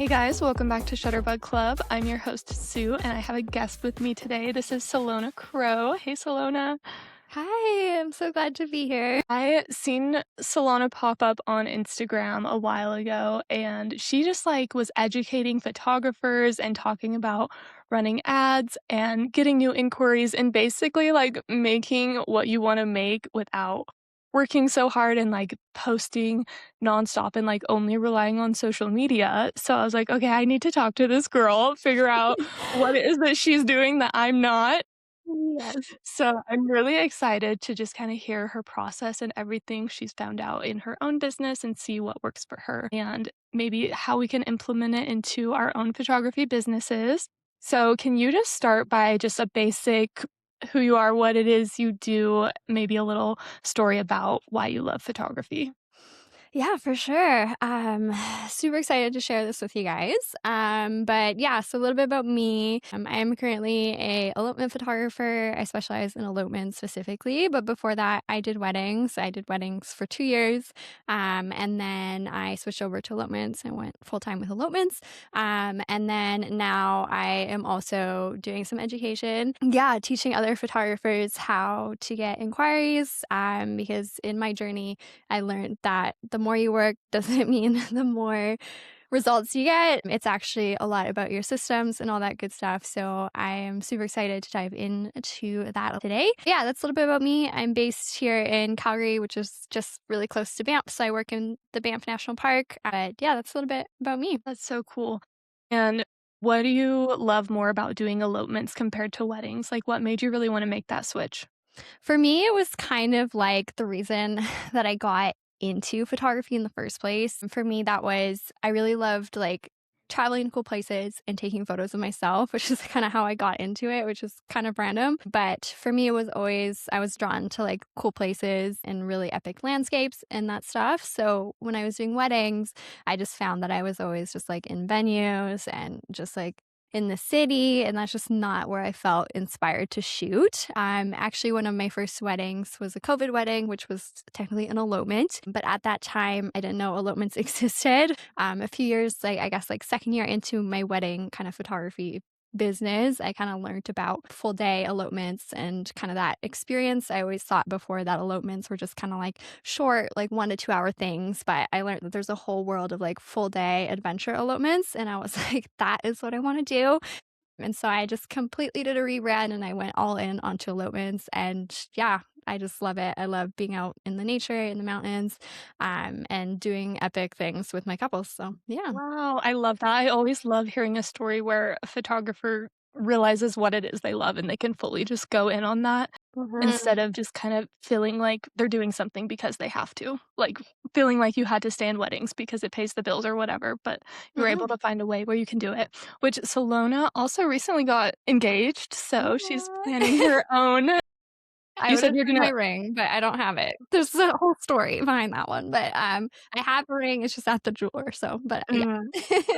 Hey guys, welcome back to Shutterbug Club. I'm your host, Sue, and I have a guest with me today. This is Solona Crow. Hey, Solona. Hi, I'm so glad to be here. I seen Solana pop up on Instagram a while ago, and she just was educating photographers and talking about running ads and getting new inquiries and basically making what you want to make without working so hard and posting nonstop and only relying on social media. So I was like, okay, I need to talk to this girl, figure out what it is that she's doing that I'm not. Yes. So I'm really excited to just kind of hear her process and everything she's found out in her own business and see what works for her and maybe how we can implement it into our own photography businesses. So can you just start by just a basic who you are, what it is you do, maybe a little story about why you love photography? Yeah, for sure. Super excited to share this with you guys. But yeah, so a little bit about me. I am currently a elopement photographer. I specialize in elopement specifically, but before that, I did weddings. I did weddings for 2 years, and then I switched over to elopements and went full time with elopements. And then now I am also doing some education. Yeah, teaching other photographers how to get inquiries. Because in my journey, I learned that the more you work doesn't mean the more results you get. It's actually a lot about your systems and all that good stuff. So I am super excited to dive into that today. Yeah, that's a little bit about me. I'm based here in Calgary, which is just really close to Banff. So I work in the Banff National Park. But yeah, that's a little bit about me. That's so cool. And what do you love more about doing elopements compared to weddings? Like, what made you really want to make that switch? For me, it was kind of like the reason that I got into photography in the first place. For me, that was I really loved traveling to cool places and taking photos of myself, which is kind of how I got into it, which is kind of random. But for me, it was always I was drawn to like cool places and really epic landscapes and that stuff. So when I was doing weddings, I just found that I was always just like in venues and just like in the city, and that's just not where I felt inspired to shoot. Actually, one of my first weddings was a COVID wedding, which was technically an elopement. But at that time, I didn't know elopements existed. A few years, I guess, like second year into my wedding kind of photography business, I kind of learned about full day elopements and kind of that experience. I always thought before that elopements were just kind of like short, like 1 to 2 hour things, but I learned that there's a whole world of like full day adventure elopements. And I was like, that is what I want to do. And so I just completely did a rebrand and I went all in onto elopements. And yeah, I just love it. I love being out in the nature, in the mountains, and doing epic things with my couples. So yeah. Wow, I love that. I always love hearing a story where a photographer realizes what it is they love and they can fully just go in on that instead of just kind of feeling like they're doing something because they have to. Like feeling like you had to stay in weddings because it pays the bills or whatever, but you were able Mhm. to find a way where you can do it. Which Solona also recently got engaged, so she's planning Aw. her own. I You would said have you're showed my gonna ring, but I don't have it. There's a whole story behind that one, but, I have a ring, it's just at the jeweler, so but, yeah. mm,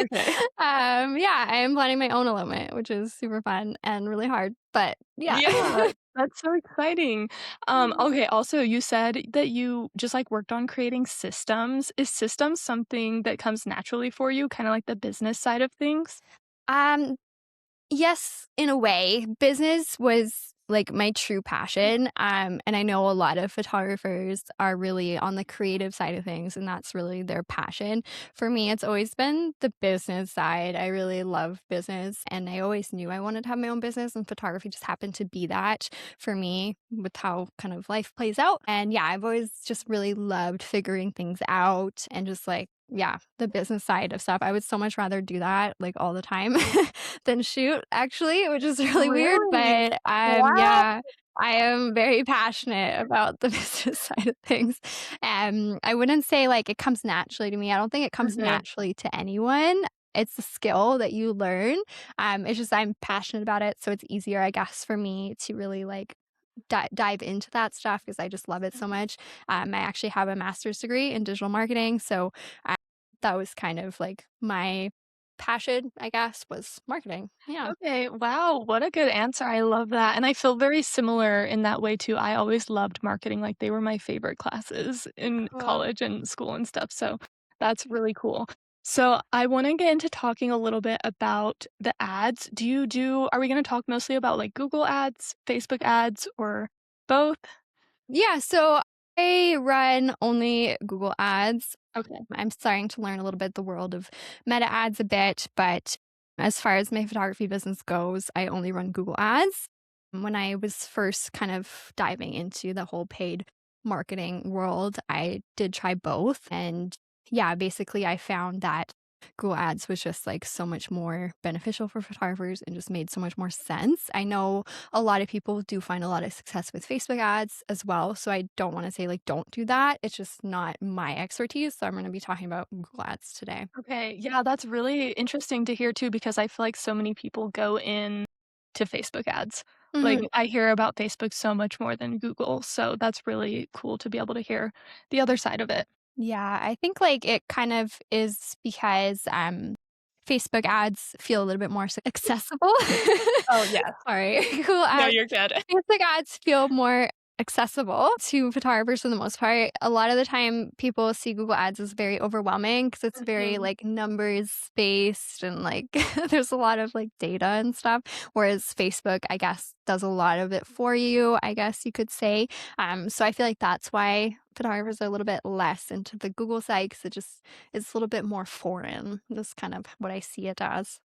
okay. Yeah, I am planning my own elopement, which is super fun and really hard, but yeah. Yeah, that's so exciting. Okay, also, you said that you just, worked on creating systems. Is systems something that comes naturally for you, kinda like the business side of things? Um Yes, in a way. Business was, like, my true passion, and I know a lot of photographers are really on the creative side of things, and that's really their passion. For me, it's always been the business side. I really love business, and I always knew I wanted to have my own business, and photography just happened to be that for me with how kind of life plays out. And, yeah, I've always just really loved figuring things out and just, like, yeah, the business side of stuff. I would so much rather do that, like, all the time than shoot, actually, which is really weird, Really? but, Wow. yeah, I am very passionate about the business side of things. I wouldn't say, like, it comes naturally to me. I don't think it comes Mhm. naturally to anyone. It's a skill that you learn. It's just I'm passionate about it, so it's easier, I guess, for me to really, like, dive into that stuff because I just love it so much. I actually have a master's degree in digital marketing, so that was kind of like my passion, I guess, was marketing. Yeah. Okay, wow, what a good answer, I love that, and I feel very similar in that way too. I always loved marketing, like, they were my favorite classes in Uh, college and school and stuff, so that's really cool. So I want to get into talking a little bit about the ads. Are we going to talk mostly about like Google ads, Facebook ads, or both? Yeah, so I run only Google Ads. Okay. I'm starting to learn a little bit the world of Meta ads a bit, but as far as my photography business goes, I only run Google Ads. When I was first kind of diving into the whole paid marketing world, I did try both. And yeah, basically, I found that Google Ads was just like so much more beneficial for photographers and just made so much more sense. I know a lot of people do find a lot of success with Facebook ads as well. So I don't want to say like don't do that. It's just not my expertise. So I'm going to be talking about Google Ads today. Okay. Yeah, that's really interesting to hear too, because I feel like so many people go in to Facebook ads. Like Mhm. I hear about Facebook so much more than Google. So that's really cool to be able to hear the other side of it. Yeah, I think like it kind of is because Facebook ads feel a little bit more accessible. Oh, yeah. Sorry. Google No, ads you're good. Facebook ads feel more accessible to photographers for the most part. A lot of the time, people see Google Ads as very overwhelming because it's very Mhm. like numbers based and like there's a lot of like data and stuff. Whereas Facebook, I guess, does a lot of it for you, I guess you could say. So I feel like that's why photographers are a little bit less into the Google side because it just is a little bit more foreign. That's kind of what I see it as.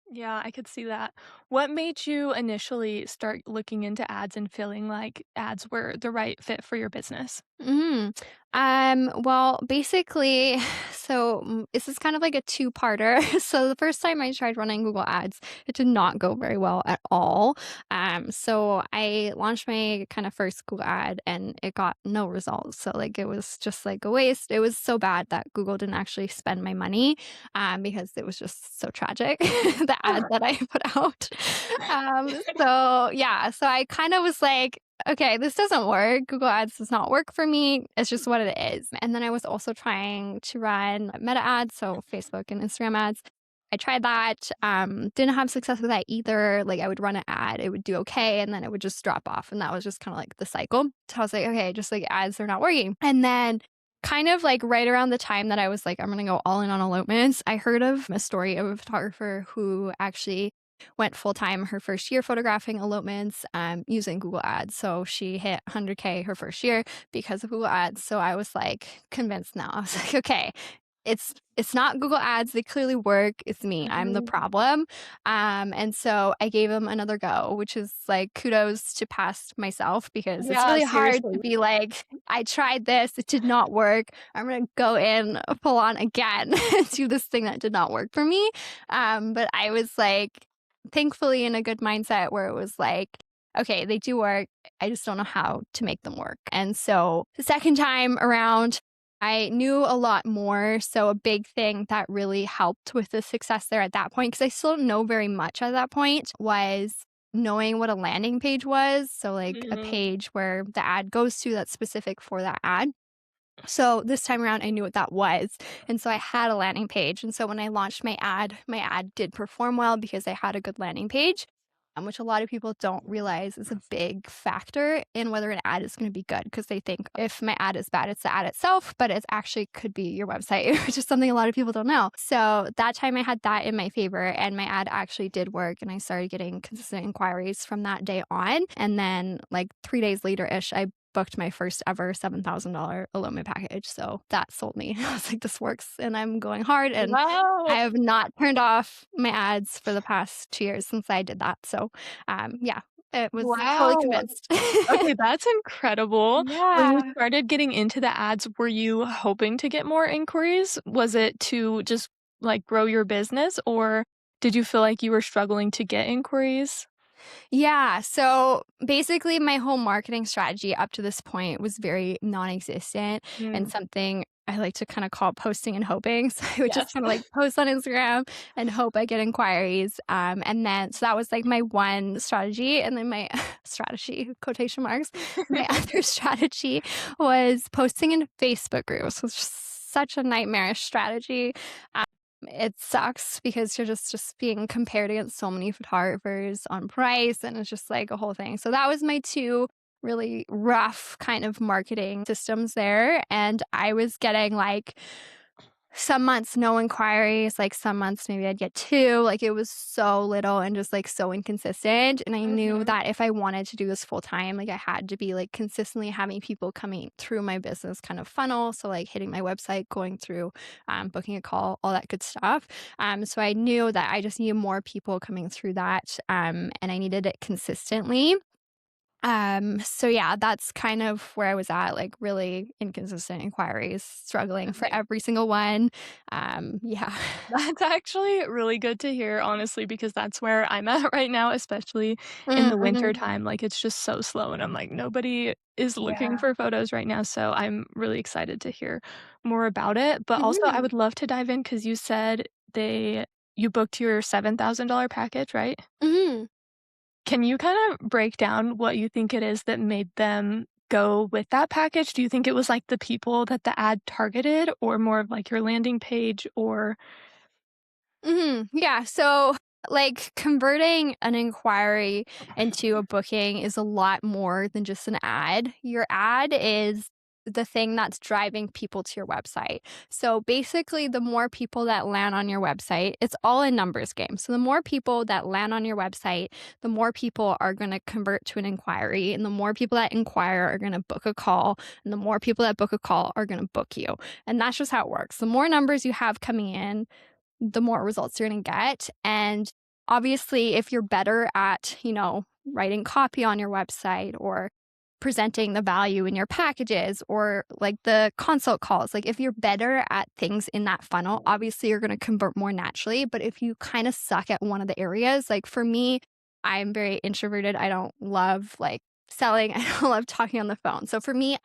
Yeah, I could see that. What made you initially start looking into ads and feeling like ads were the right fit for your business? Mhm. Well, basically, this is kind of like a two-parter. So the first time I tried running Google Ads, it did not go very well at all. So I launched my kind of first Google ad and it got no results. So like it was just like a waste. It was so bad that Google didn't actually spend my money because it was just so tragic, the ad that I put out. So yeah, so I kind of was like, okay, this doesn't work. Google Ads does not work for me. It's just what it is. And then I was also trying to run Meta ads, so Facebook and Instagram ads. I tried that, didn't have success with that either. Like I would run an ad, it would do okay, and then it would just drop off. And that was just kind of like the cycle. So I was like, okay, just like ads are not working. And then kind of like right around the time that I was like, I'm gonna go all in on elopements, I heard of a story of a photographer who actually went full time her first year photographing elopements using Google Ads. So she hit 100K her first year because of Google Ads. So I was like convinced now. I was like, okay, it's not Google Ads. They clearly work. It's me. I'm the Mhm. problem. And so I gave them another go, which is like kudos to past myself because it's Yeah, really hard to seriously. be like, I tried this, it did not work. I'm gonna go in full on again and do this thing that did not work for me. But I was like, thankfully in a good mindset where it was like, okay, they do work. I just don't know how to make them work. And so the second time around, I knew a lot more. So a big thing that really helped with the success there at that point, because I still didn't know very much at that point, was knowing what a landing page was. So like a Mhm. page where the ad goes to that's specific for that ad. So this time around, I knew what that was. And so I had a landing page. And so when I launched my ad did perform well because I had a good landing page, which a lot of people don't realize is a big factor in whether an ad is going to be good because they think if my ad is bad, it's the ad itself, but it actually could be your website, which is something a lot of people don't know. So that time I had that in my favor and my ad actually did work and I started getting consistent inquiries from that day on. And then like 3 days later ish, I booked my first ever $7,000 elopement package. So that sold me. I was like, this works and I'm going hard. And Wow. I have not turned off my ads for the past 2 years since I did that. So, yeah, it was fully Wow. convinced. Okay, that's incredible. When you Yeah. started getting into the ads, were you hoping to get more inquiries? Was it to just, like, grow your business, or did you feel like you were struggling to get inquiries? Yeah. So basically, my whole marketing strategy up to this point was very non existent and Mm, something I like to kind of call posting and hoping. So I would just yes. kind of like post on Instagram and hope I get inquiries. And then, so that was like my one strategy. And then my strategy, quotation marks, my other strategy was posting in Facebook groups, which is such a nightmarish strategy. It sucks because you're just being compared against so many photographers on price, and it's just like a whole thing. So that was my 2 really rough kind of marketing systems there, and I was getting, like, some months, no inquiries, like, some months, maybe I'd get 2, like, it was so little and just, like, so inconsistent, and I knew Mhm. that if I wanted to do this full time, like, I had to be, like, consistently having people coming through my business kind of funnel, so, like, hitting my website, going through, booking a call, all that good stuff, so I knew that I just needed more people coming through that, and I needed it consistently. So yeah, that's kind of where I was at, like, really inconsistent inquiries, struggling for Okay. every single one. Yeah. That's actually really good to hear, honestly, because that's where I'm at right now, especially in the winter Mhm. time. Like, it's just so slow, and I'm like, nobody is looking Yeah. for photos right now. So I'm really excited to hear more about it. But also, I Mhm. would love to dive in because you said you booked your $7,000 package, right? Mhm. Can you kind of break down what you think it is that made them go with that package? Do you think it was like the people that the ad targeted, or more of like your landing page, or Mhm. Yeah. So, like, converting an inquiry into a booking is a lot more than just an ad. Your ad is the thing that's driving people to your website. So basically, the more people that land on your website, it's all a numbers game. So the more people that land on your website, the more people are going to convert to an inquiry, and the more people that inquire are going to book a call, and the more people that book a call are going to book you. And that's just how it works. The more numbers you have coming in, the more results you're gonna get. And obviously, if you're better at, writing copy on your website or presenting the value in your packages or like the consult calls, like if you're better at things in that funnel, obviously you're gonna convert more naturally. But if you kind of suck at one of the areas, like for me, I'm very introverted. I don't love like selling. I don't love talking on the phone. So for me,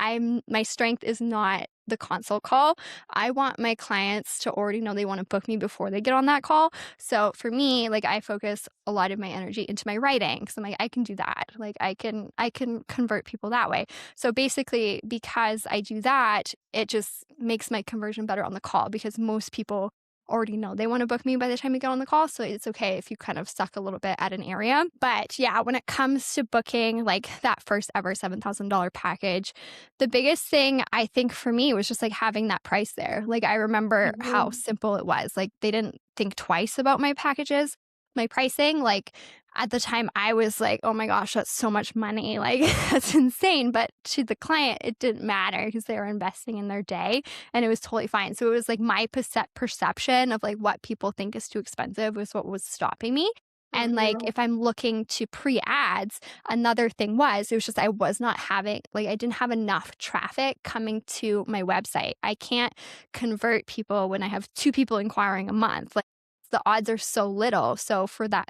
my strength is not the consult call. I want my clients to already know they want to book me before they get on that call. So for me, like I focus a lot of my energy into my writing. So I'm like, I can do that. Like I can convert people that way. So basically, because I do that, it just makes my conversion better on the call because most people already know they want to book me by the time we get on the call. So it's okay if you kind of suck a little bit at an area. But yeah, when it comes to booking like that first ever $7,000 package, the biggest thing I think for me was just like having that price there. Like I remember how Mhm. simple it was. Like they didn't think twice about my packages, my pricing. Like at the time I was like, "Oh my gosh, that's so much money." Like that's insane, but to the client it didn't matter because they were investing in their day and it was totally fine. So it was like my perception of like what people think is too expensive was what was stopping me. And like Mhm. if I'm looking to pre-ads, another thing was, it was just I was not having like, I didn't have enough traffic coming to my website. I can't convert people when I have 2 people inquiring a month. Like, the odds are so little. So for that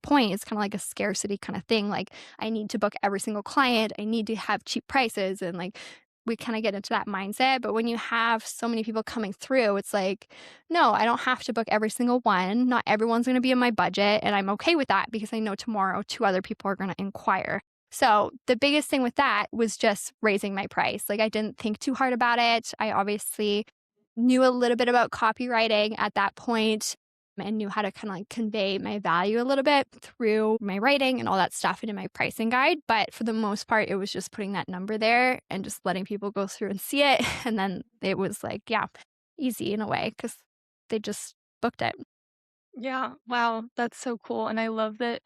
point, it's kinda like a scarcity kinda thing, like, I need to book every single client, I need to have cheap prices, and, like, we kinda get into that mindset, but when you have so many people coming through, it's like, "No, I don't have to book every single one, not everyone's gonna be in my budget," and I'm okay with that because I know tomorrow 2 other people are gonna inquire. So, the biggest thing with that was just raising my price, like, I didn't think too hard about it. I obviously knew a little bit about copywriting at that point and knew how to kinda, like, convey my value a little bit through my writing and all that stuff into my pricing guide, but for the most part, it was just putting that number there and just letting people go through and see it, and then it was, like, yeah, easy in a way because they just booked it. Yeah, wow, that's so cool, and I love that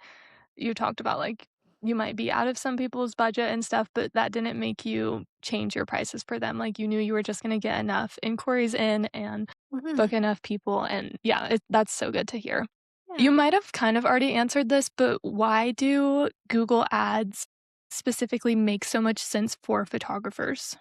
you talked about, like, you might be out of some people's budget and stuff, but that didn't make you change your prices for them, like, you knew you were just gonna get enough inquiries in and Mhm. book enough people, and yeah, that's so good to hear. Yeah. You might have kind of already answered this, but why do Google Ads specifically make so much sense for photographers?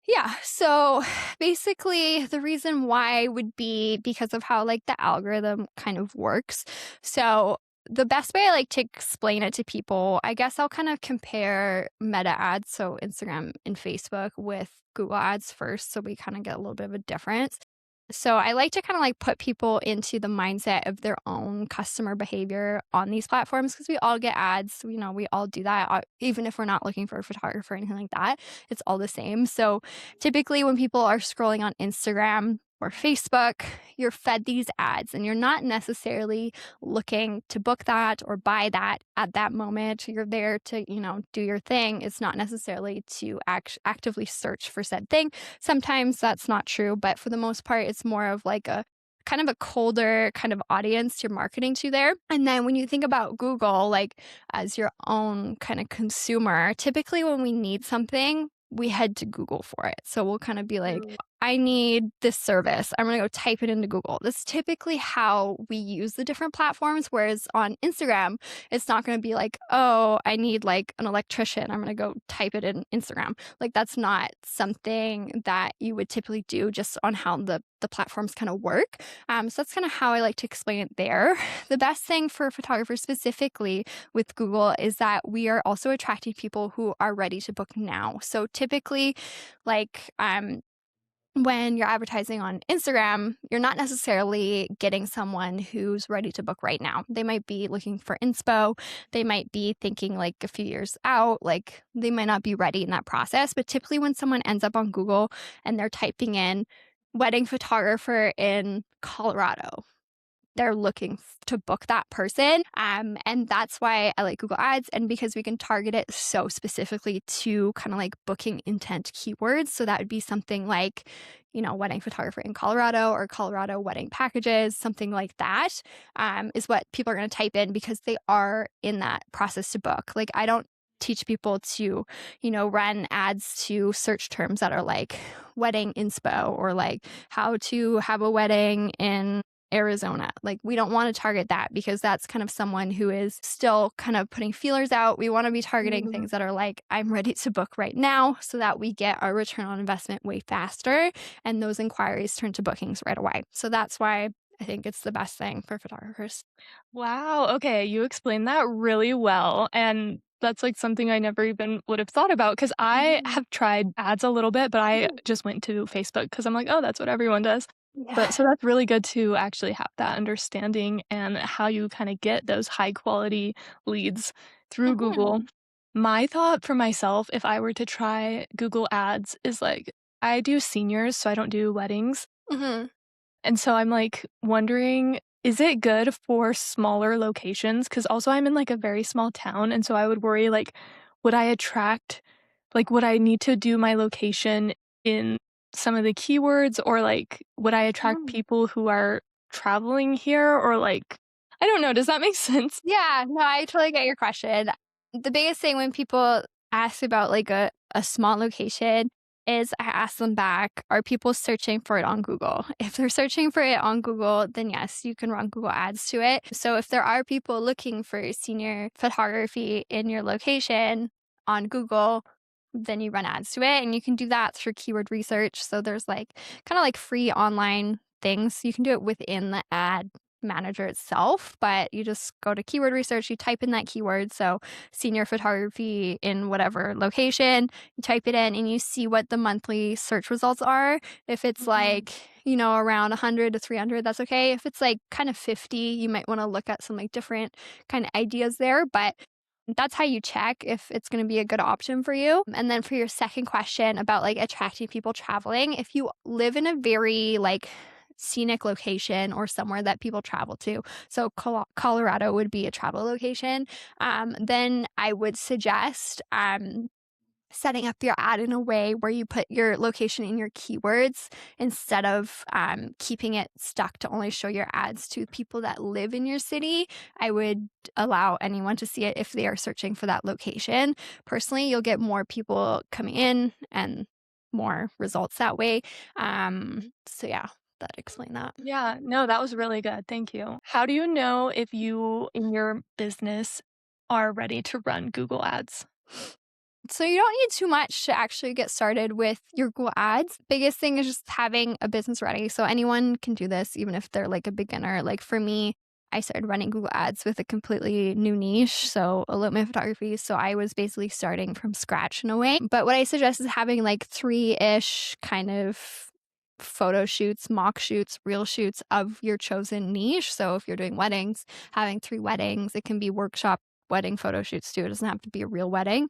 Yeah. So basically, the reason why would be because of how like the algorithm kind of works. So the best way I like to explain it to people, I guess I'll kind of compare meta ads, so Instagram and Facebook, with Google ads first. So we kind of get a little bit of a difference. So I like to kind of like put people into the mindset of their own customer behavior on these platforms because we all get ads. We all do that, even if we're not looking for a photographer or anything like that. It's all the same. So typically, when people are scrolling on Instagram or Facebook, you're fed these ads and you're not necessarily looking to book that or buy that at that moment. You're there to, do your thing. It's not necessarily to actively search for said thing. Sometimes that's not true, but for the most part, it's more of like a kind of a colder kind of audience you're marketing to there. And then when you think about Google, like as your own kind of consumer, typically when we need something, we head to Google for it. So we'll kind of be like, I need this service. I'm going to go type it into Google. That's typically how we use the different platforms. Whereas on Instagram, it's not going to be like, oh, I need like an electrician. I'm going to go type it in Instagram. Like that's not something that you would typically do just on how the platforms kind of work. So that's kind of how I like to explain it there. The best thing for photographers specifically with Google is that we are also attracting people who are ready to book now. So typically, like when you're advertising on Instagram, you're not necessarily getting someone who's ready to book right now. They might be looking for inspo. They might be thinking like a few years out, like they might not be ready in that process. But typically, when someone ends up on Google and they're typing in wedding photographer in Colorado, they're looking to book that person. And that's why I like Google Ads. And because we can target it so specifically to kind of like booking intent keywords. So that would be something like, wedding photographer in Colorado or Colorado wedding packages, something like that, is what people are going to type in because they are in that process to book. Like I don't teach people to, run ads to search terms that are like wedding inspo or like how to have a wedding in Arizona. Like we don't want to target that because that's kind of someone who is still kind of putting feelers out. We want to be targeting Mhm. things that are like, I'm ready to book right now so that we get our return on investment way faster and those inquiries turn to bookings right away. So that's why I think it's the best thing for photographers. Wow, okay, you explained that really well, and that's, like, something I never even would have thought about because I Mhm. have tried ads a little bit, but I Ooh. just went to Facebook because 'cause I'm like, "Oh, that's what everyone does." But Yeah. so that's really good to actually have that understanding and how you kinda get those high quality leads through Google. Mhm. My thought for myself, if I were to try Google Ads is, like, I do seniors, so I don't do weddings. Mhm. And so I'm, like, wondering, is it good for smaller locations? Because also I'm in, like, a very small town, and so I would worry, like, would I attract would I need to do my location in some of the keywords, or, like, would I attract Mhm. people who are traveling here, or, like I don't know, does that make sense? Yeah, no, I totally get your question. The biggest thing when people ask about like a small location is I ask them back, are people searching for it on Google? If they're searching for it on Google, then yes, you can run Google ads to it. So if there are people looking for senior photography in your location on Google, then you run ads to it and you can do that through keyword research. So there's like kind of like free online things. You can do it within the ad manager itself, but you just go to keyword research, you type in that keyword. So, senior photography in whatever location, you type it in and you see what the monthly search results are. If it's Mhm. like, around 100 to 300, that's okay. If it's like kind of 50, you might want to look at some like different kind of ideas there. But that's how you check if it's going to be a good option for you. And then for your second question about like attracting people traveling, if you live in a very like scenic location or somewhere that people travel to, so Colorado would be a travel location, then I would suggest setting up your ad in a way where you put your location in your keywords instead of keeping it stuck to only show your ads to people that live in your city. I would allow anyone to see it if they are searching for that location. Personally, you'll get more people coming in and more results that way. So yeah, that explain that. Yeah, no, that was really good, thank you. How do you know if you, in your business, are ready to run Google Ads? So you don't need too much to actually get started with your Google Ads. Biggest thing is just having a business ready. So anyone can do this, even if they're like a beginner. Like for me, I started running Google Ads with a completely new niche, so elopement photography. So I was basically starting from scratch in a way. But what I suggest is having like three-ish kind of photo shoots, mock shoots, real shoots of your chosen niche. So if you're doing weddings, having three weddings, it can be workshop wedding photo shoots too. It doesn't have to be a real wedding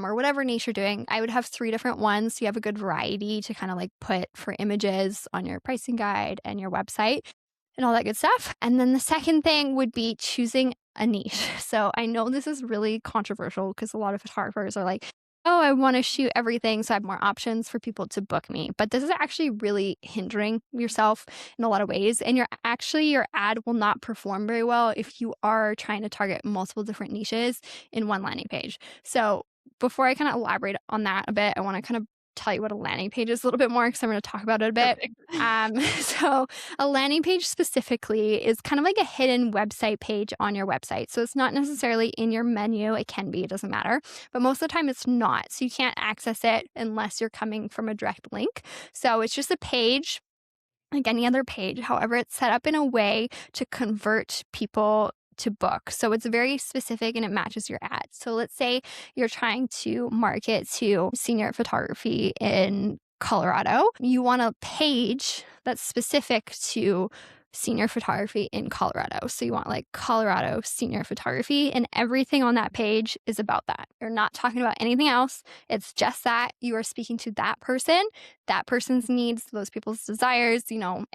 or whatever niche you're doing, I would have 3 different ones, so you have a good variety to kinda, like, put for images on your pricing guide and your website and all that good stuff. And then the second thing would be choosing a niche. So I know this is really controversial because a lot of photographers are like, "Oh, I wanna shoot everything, so I have more options for people to book me." But this is actually really hindering yourself in a lot of ways, and your ad will not perform very well if you are trying to target multiple different niches in one landing page. So before I kinda elaborate on that a bit, I wanna kind of tell you what a landing page is a little bit more because I'm gonna talk about it a bit. Perfect. So a landing page specifically is kind of like a hidden website page on your website. So it's not necessarily in your menu. It can be, it doesn't matter. But most of the time it's not. So you can't access it unless you're coming from a direct link. So it's just a page like any other page. However, it's set up in a way to convert people to book. So it's very specific and it matches your ad. So let's say you're trying to market to senior photography in Colorado. You want a page that's specific to senior photography in Colorado. So you want like Colorado senior photography, and everything on that page is about that. You're not talking about anything else. It's just that you are speaking to that person's needs, those people's desires,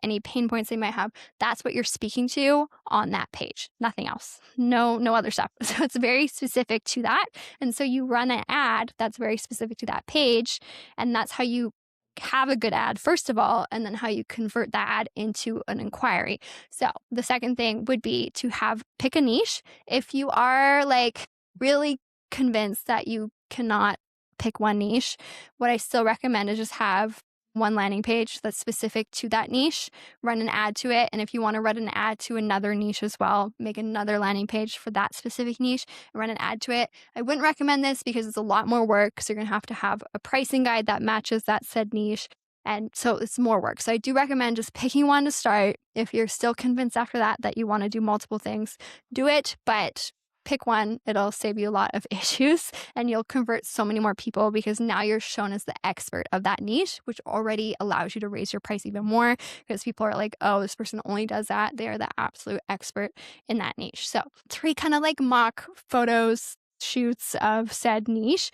any pain points they might have. That's what you're speaking to on that page. Nothing else. No other stuff. So it's very specific to that. And so you run an ad that's very specific to that page, and that's how you have a good ad, first of all, and then how you convert that ad into an inquiry. So the second thing would be to pick a niche. If you are like really convinced that you cannot pick one niche, what I still recommend is just have one landing page that's specific to that niche, run an ad to it. And if you want to run an ad to another niche as well, make another landing page for that specific niche and run an ad to it. I wouldn't recommend this because it's a lot more work. So you're going to have a pricing guide that matches that said niche. And so it's more work. So I do recommend just picking one to start. If you're still convinced after that you want to do multiple things, do it. But pick one, it'll save you a lot of issues and you'll convert so many more people because now you're shown as the expert of that niche, which already allows you to raise your price even more because people are like, oh, this person only does that. They are the absolute expert in that niche. So 3 kind of like mock photos, shoots of said niche.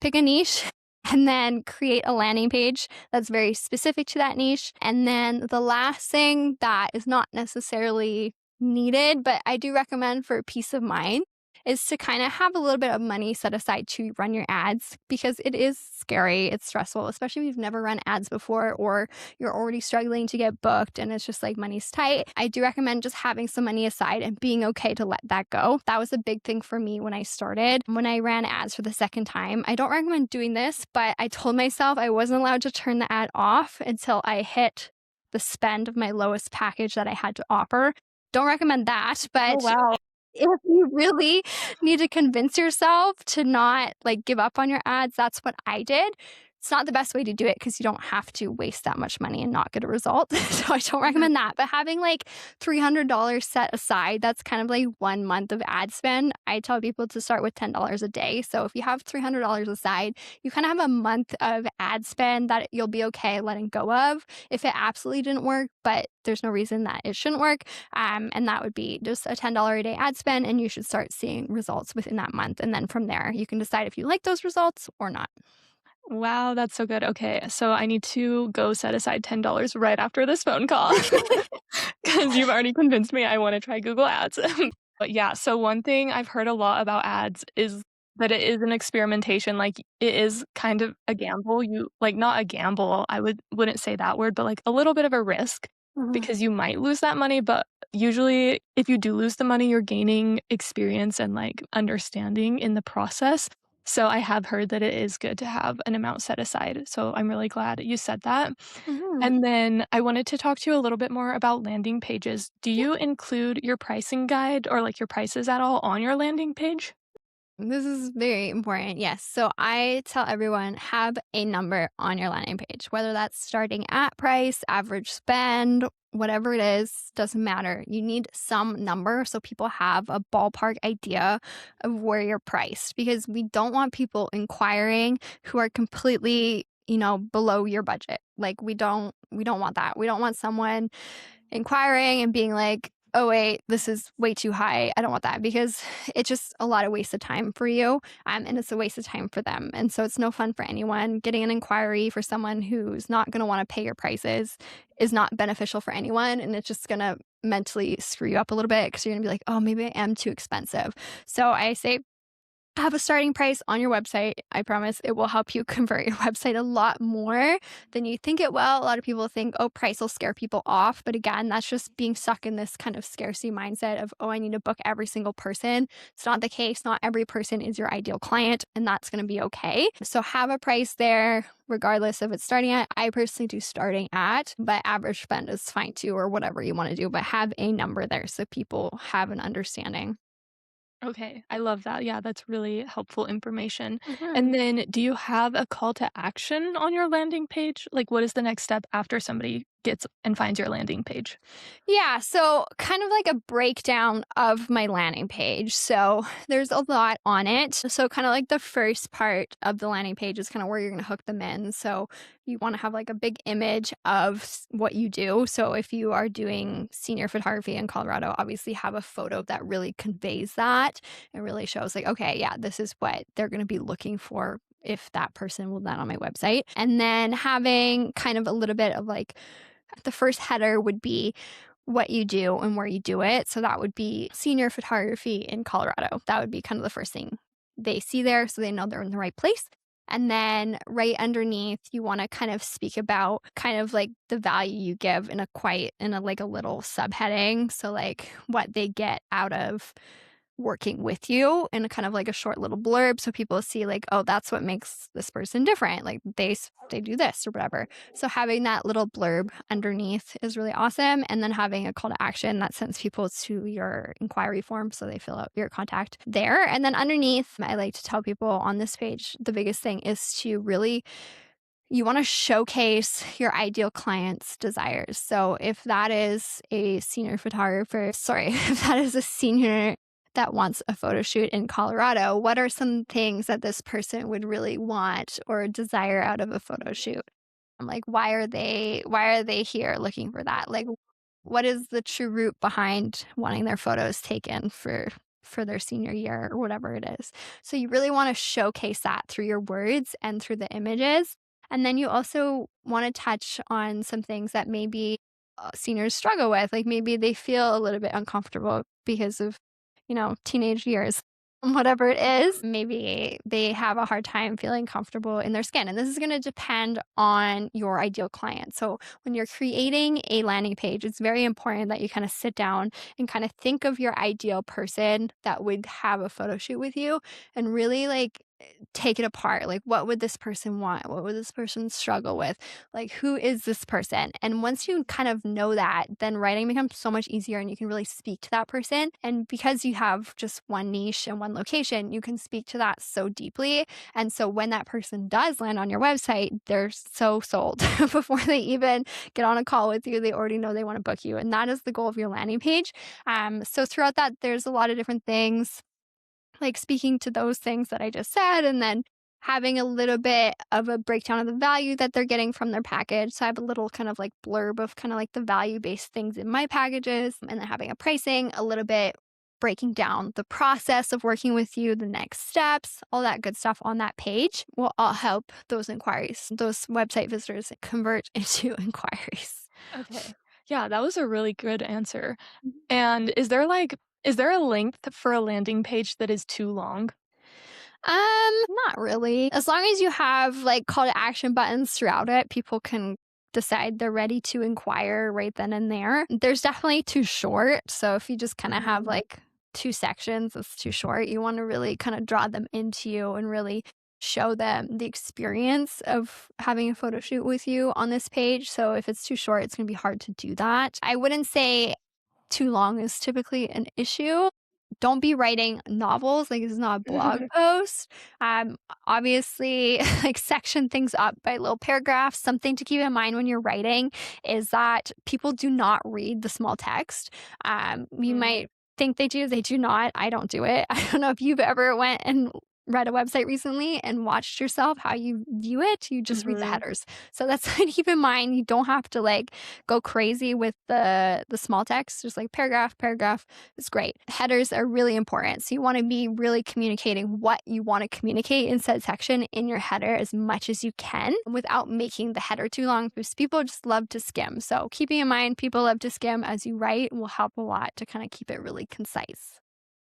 Pick a niche and then create a landing page that's very specific to that niche. And then the last thing that is not necessarily needed, but I do recommend for peace of mind, is to kind of have a little bit of money set aside to run your ads because it is scary. It's stressful, especially if you've never run ads before or you're already struggling to get booked and it's just like money's tight. I do recommend just having some money aside and being okay to let that go. That was a big thing for me when I started. When I ran ads for the second time, I don't recommend doing this, but I told myself I wasn't allowed to turn the ad off until I hit the spend of my lowest package that I had to offer. Don't recommend that, Oh, but wow. if you really need to convince yourself to not like give up on your ads, that's what I did. It's not the best way to do it because you don't have to waste that much money and not get a result. So I don't Mhm. recommend that. But having like $300 set aside, that's kind of like 1 month of ad spend. I tell people to start with $10 a day. So if you have $300 aside, you kind of have a month of ad spend that you'll be okay letting go of if it absolutely didn't work, but there's no reason that it shouldn't work. And that would be just a $10 a day ad spend, and you should start seeing results within that month. And then from there, you can decide if you like those results or not. Wow, that's so good. Okay, so I need to go set aside $10 right after this phone call because you've already convinced me I wanna try Google Ads. But yeah, so one thing I've heard a lot about ads is that it is an experimentation, like, it is kind of a gamble. You like, not a gamble, wouldn't say that word, but, like, a little bit of a risk Mhm. because you might lose that money, but usually, if you do lose the money, you're gaining experience and, like, understanding in the process. So I have heard that it is good to have an amount set aside, so I'm really glad you said that. Mhm. And then I wanted to talk to you a little bit more about landing pages. Do Yeah. you include your pricing guide or, like, your prices at all on your landing page? This is very important. Yes. So I tell everyone have a number on your landing page, whether that's starting at price, average spend, whatever it is, doesn't matter. You need some number so people have a ballpark idea of where you're priced because we don't want people inquiring who are completely, below your budget. Like we don't want that. We don't want someone inquiring and being like, "Oh, wait, this is way too high. I don't want that," because it's just a lot of wasted time for you, and it's a waste of time for them, and so it's no fun for anyone. Getting an inquiry for someone who's not gonna wanna pay your prices is not beneficial for anyone, and it's just gonna mentally screw you up a little bit because 'cause you're gonna be like, "Oh, maybe I am too expensive." So I say have a starting price on your website. I promise it will help you convert your website a lot more than you think it will. A lot of people think, oh, price will scare people off. But again, that's just being stuck in this kind of scarcity mindset of, oh, I need to book every single person. It's not the case. Not every person is your ideal client, and that's going to be okay. So have a price there, regardless of it's starting at. I personally do starting at, but average spend is fine too, or whatever you want to do. But have a number there so people have an understanding. Okay, I love that. Yeah, that's really helpful information. Mhm. And then do you have a call to action on your landing page? Like, what is the next step after somebody gets and finds your landing page? Yeah, so kind of like a breakdown of my landing page. So there's a lot on it. So kind of like the first part of the landing page is kind of where you're going to hook them in. So you want to have like a big image of what you do. So if you are doing senior photography in Colorado, obviously have a photo that really conveys that. It really shows like, okay, yeah, this is what they're going to be looking for if that person will land on my website. And then having kind of a little bit of like the first header would be what you do and where you do it. So that would be senior photography in Colorado. That would be kind of the first thing they see there so they know they're in the right place. And then right underneath, you want to kind of speak about kind of like the value you give in a like a little subheading. So like what they get out of working with you in a kind of like a short little blurb so people see like, oh, that's what makes this person different, like they do this or whatever. So having that little blurb underneath is really awesome, and then having a call to action that sends people to your inquiry form so they fill out your contact there. And then underneath, I like to tell people on this page the biggest thing is to really you want to showcase your ideal client's desires. So if that is a senior photographer, sorry, if that is a senior that wants a photo shoot in Colorado, what are some things that this person would really want or desire out of a photo shoot? I'm like, why are they here looking for that? Like what is the true root behind wanting their photos taken for their senior year or whatever it is. So you really want to showcase that through your words and through the images. And then you also want to touch on some things that maybe seniors struggle with. Like maybe they feel a little bit uncomfortable because of, teenage years. Whatever it is, maybe they have a hard time feeling comfortable in their skin. And this is going to depend on your ideal client. So, when you're creating a landing page, it's very important that you kind of sit down and kind of think of your ideal person that would have a photo shoot with you and really like take it apart. Like, what would this person want? What would this person struggle with? Like, who is this person? And once you kind of know that, then writing becomes so much easier and you can really speak to that person. And because you have just one niche and one location, you can speak to that so deeply. And so when that person does land on your website, they're so sold before they even get on a call with you. They already know they want to book you. And that is the goal of your landing page. So throughout that, there's a lot of different things like speaking to those things that I just said, and then having a little bit of a breakdown of the value that they're getting from their package. So I have a little kind of like blurb of kind of like the value based things in my packages, and then having a pricing, a little bit breaking down the process of working with you, the next steps, all that good stuff on that page will all help those inquiries, those website visitors convert into inquiries. Okay. Yeah, that was a really good answer. Mhm. And is there a length for a landing page that is too long? Not really. As long as you have like call to action buttons throughout it, people can decide they're ready to inquire right then and there. There's definitely too short. So if you just kind of have like two sections, it's too short. You want to really kind of draw them into you and really show them the experience of having a photo shoot with you on this page. So if it's too short, it's going to be hard to do that. I wouldn't say too long is typically an issue. Don't be writing novels, like, it's not a blog post. Obviously, like, section things up by little paragraphs. Something to keep in mind when you're writing is that people do not read the small text. You Mm. might think they do not. I don't do it. I don't know if you've ever went and read a website recently and watched yourself how you view it, you just read the Mhm. headers. So that's something to keep in mind. You don't have to like go crazy with the small text, just like paragraph, paragraph. It's great. Headers are really important. So you want to be really communicating what you want to communicate in said section in your header as much as you can without making the header too long because people just love to skim. So keeping in mind people love to skim as you write will help a lot to kind of keep it really concise.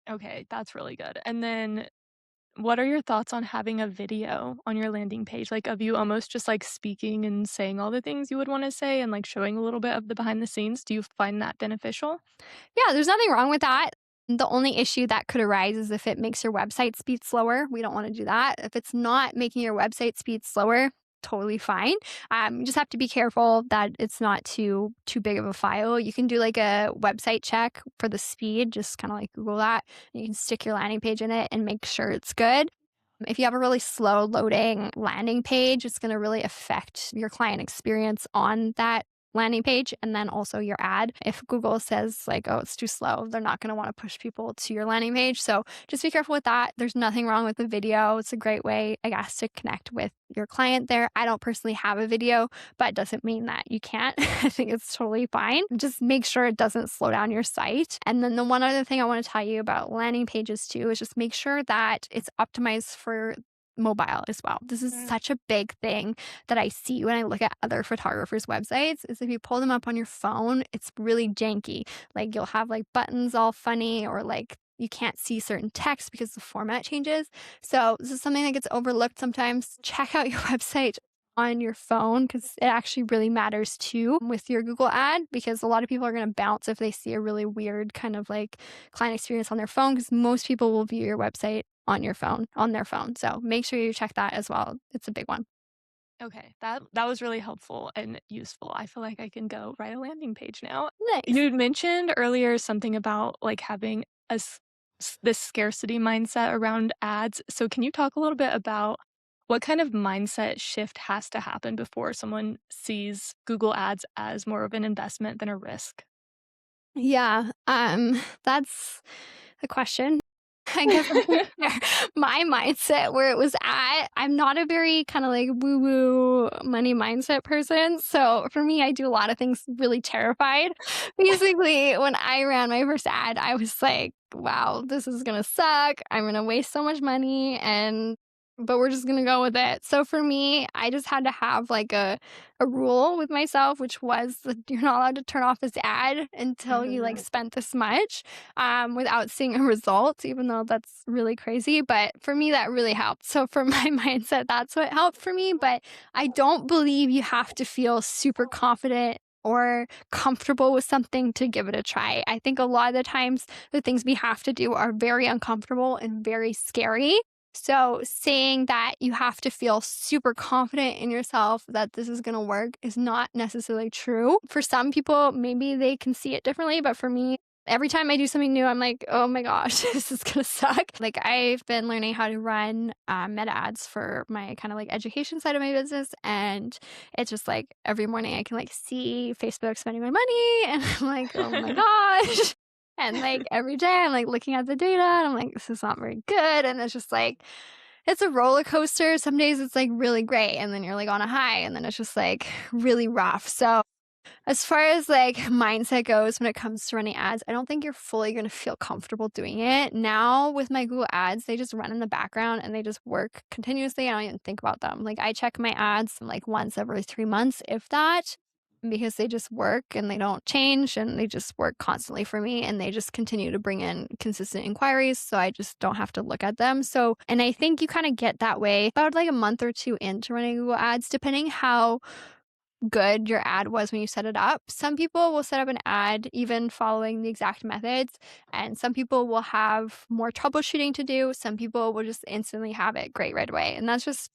Okay, that's really good. And then what are your thoughts on having a video on your landing page? Like, of you almost just, like, speaking and saying all the things you would wanna say and, like, showing a little bit of the behind the scenes? Do you find that beneficial? Yeah, there's nothing wrong with that. The only issue that could arise is if it makes your website speed slower. We don't want to do that. If it's not making your website speed slower, totally fine. You just have to be careful that it's not too big of a file. You can do like a website check for the speed, just kind of like Google that. You can stick your landing page in it and make sure it's good. If you have a really slow loading landing page, it's going to really affect your client experience on that landing page and then also your ad. If Google says like, oh, it's too slow, they're not going to want to push people to your landing page. So just be careful with that. There's nothing wrong with the video. It's a great way, I guess, to connect with your client there. I don't personally have a video, but it doesn't mean that you can't. I think it's totally fine. Just make sure it doesn't slow down your site. And then the one other thing I want to tell you about landing pages too is just make sure that it's optimized for mobile as well. This is Mm. such a big thing that I see when I look at other photographers' websites is if you pull them up on your phone, it's really janky. Like you'll have like buttons all funny or like you can't see certain text because the format changes. So this is something that gets overlooked sometimes. Check out your website on your phone because it actually really matters too with your Google ad because a lot of people are going to bounce if they see a really weird kind of like client experience on their phone because most people will view your website on your phone, on their phone. So make sure you check that as well. It's a big one. Okay, that was really helpful and useful. I feel like I can go write a landing page now. Nice. You had mentioned earlier something about, like, having a this scarcity mindset around ads. So can you talk a little bit about what kind of mindset shift has to happen before someone sees Google Ads as more of an investment than a risk? Yeah, that's a question. I guess I can share my mindset where it was at. I'm not a very kind of like woo woo money mindset person. So for me, I do a lot of things really terrified. Basically, when I ran my first ad, I was like, wow, this is going to suck. I'm going to waste so much money but we're just going to go with it. So for me, I just had to have like a rule with myself, which was that you're not allowed to turn off this ad until you like Mhm. spent this much without seeing a result, even though that's really crazy. But for me, that really helped. So for my mindset, that's what helped for me. But I don't believe you have to feel super confident or comfortable with something to give it a try. I think a lot of the times the things we have to do are very uncomfortable and very scary. So, saying that you have to feel super confident in yourself that this is going to work is not necessarily true. For some people, maybe they can see it differently, but for me, every time I do something new, I'm like, oh my gosh, this is going to suck. Like, I've been learning how to run meta ads for my kind of like education side of my business. And it's just like every morning I can like see Facebook spending my money, and I'm like, oh my gosh. And like every day I'm like looking at the data and I'm like, this is not very good. And it's just like, it's a roller coaster. Some days it's like really great. And then you're like on a high and then it's just like really rough. So as far as like mindset goes when it comes to running ads, I don't think you're fully going to feel comfortable doing it. Now with my Google ads, they just run in the background and they just work continuously. I don't even think about them. Like I check my ads like once every 3 months, if that, because they just work and they don't change and they just work constantly for me and they just continue to bring in consistent inquiries. So I just don't have to look at them. So, and I think you kind of get that way about like a month or two into running Google ads, depending how good your ad was when you set it up. Some people will set up an ad even following the exact methods, and some people will have more troubleshooting to do. Some people will just instantly have it great right away. And that's just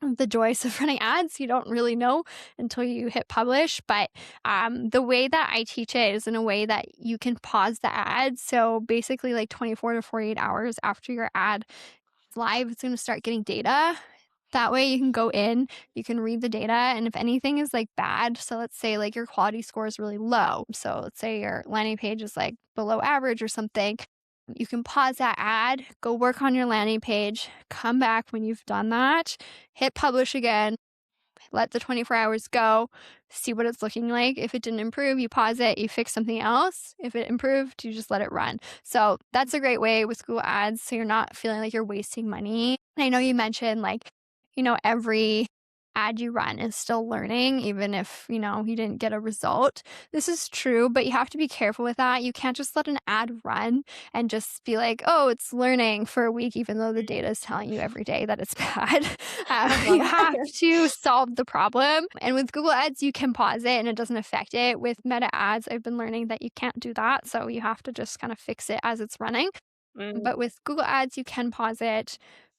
the joys of running ads. You don't really know until you hit publish. But the way that I teach it is in a way that you can pause the ad. So basically, like 24 to 48 hours after your ad is live, it's going to start getting data. That way you can go in, you can read the data, and if anything is like bad, so let's say like your quality score is really low. So let's say your landing page is like below average or something. You can pause that ad, go work on your landing page, come back when you've done that, hit publish again, let the 24 hours go, see what it's looking like. If it didn't improve, you pause it, you fix something else. If it improved, you just let it run. So that's a great way with Google Ads. So you're not feeling like you're wasting money. I know you mentioned like, every ad you run is still learning, even if, you didn't get a result. This is true, but you have to be careful with that. You can't just let an ad run and just be like, oh, it's learning for a week, even though the data is telling you every day that it's bad. You Uh-huh. have to solve the problem. And with Google Ads, you can pause it and it doesn't affect it. With Meta Ads, I've been learning that you can't do that. So you have to just kind of fix it as it's running. Mm. But with Google Ads, you can pause it,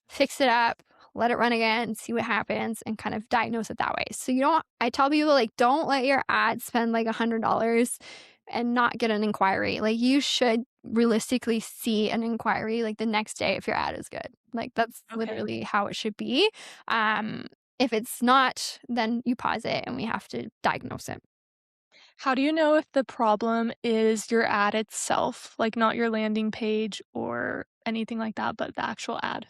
fix it up, let it run again, see what happens, and kind of diagnose it that way. So I tell people, like, don't let your ad spend like $100 and not get an inquiry. Like, you should realistically see an inquiry like the next day if your ad is good. Like, that's Okay. literally how it should be. Um, if it's not, then you pause it and we have to diagnose it. How do you know if the problem is your ad itself, like not your landing page or anything like that, but the actual ad?